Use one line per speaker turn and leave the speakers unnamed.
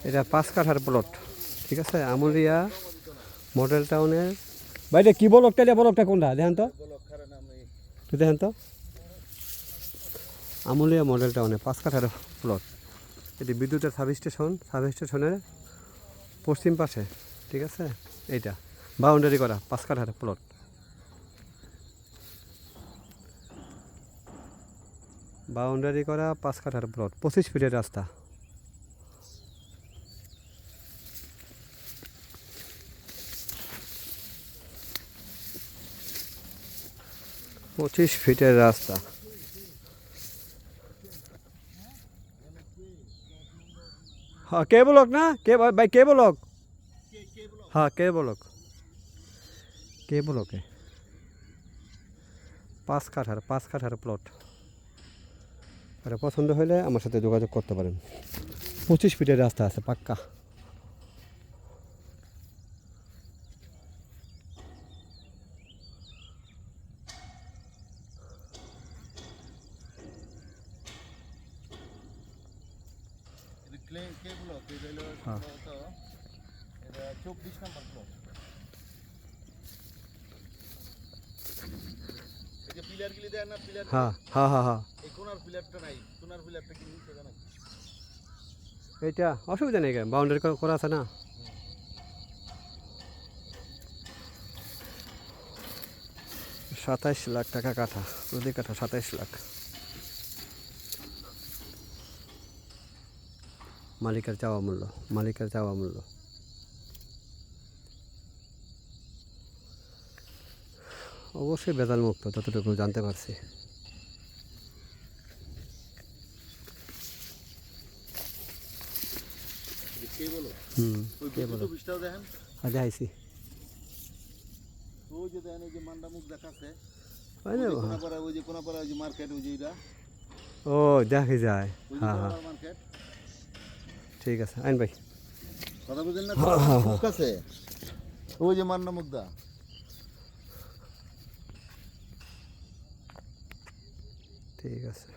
এটা 5 কাঠার প্লট, ঠিক আছে। আমুলিয়া মডেল টাউনের বাইরে কি ব্লকটা, এটা ব্লকটা কোনটা দেখেন তো, দেখেন তো। আমুলিয়া মডেল টাউনে 5 কাঠার প্লট। এটি বিদ্যুতের সাবস্টেশনের পশ্চিম পাশে, ঠিক আছে। এইটা বাউন্ডারি করা 5 কাঠার প্লট। বাউন্ডারি করা 5 কাঠার প্লট, 25 ফিটের রাস্তা। পঁচিশ ফিটের রাস্তা। হ্যাঁ কে ব্লক না, কে ভাই কে ব্লক? হ্যাঁ কে ব্লক, কে ব্লকে 5 কাঠার প্লট। আর পছন্দ হলে আমার সাথে যোগাযোগ করতে পারেন। 25 ফিটের রাস্তা আছে পাক্কা। হ্যাঁ
24 নম্বর ব্লক। এই যে পিলার গুলি দেন না, পিলার
হ্যাঁ হ্যাঁ হ্যাঁ হ্যাঁ
এই কোনার পিলারটা নাই, কোনার পিলারটা কি নিচে জানেন?
এইটা অসুবিধা নেই, বাউন্ডারি করা আছে না। 27 লাখ টাকা কাঠা, প্রতি কাঠা 27 লাখ। মালিকের চাওয়া মূল্য। অবশ্যই বেদাল মুক্ত, যতটুকু জানতে পারছি।
কে বলো? ওই
কে বলো?
বিশটাও দেখেন।
আজ আইসি
ওই যে দেখেন, এই যে মান্ডা মুখ দেখাচ্ছে,
ওই যে
কোনাপাড়া, ওই যে কোনাপাড়া, ওই যে মার্কেট, ওই যে এটা,
ও দেখে যায়।
ওই যে
হ্যাঁ হ্যাঁ
মার্কেট।
ঠিক আছে আইন ভাই।
কথা বুঝেন না? মুখ আছে, ওই যে মান্ডা মুখদা।
ঠিক আছে।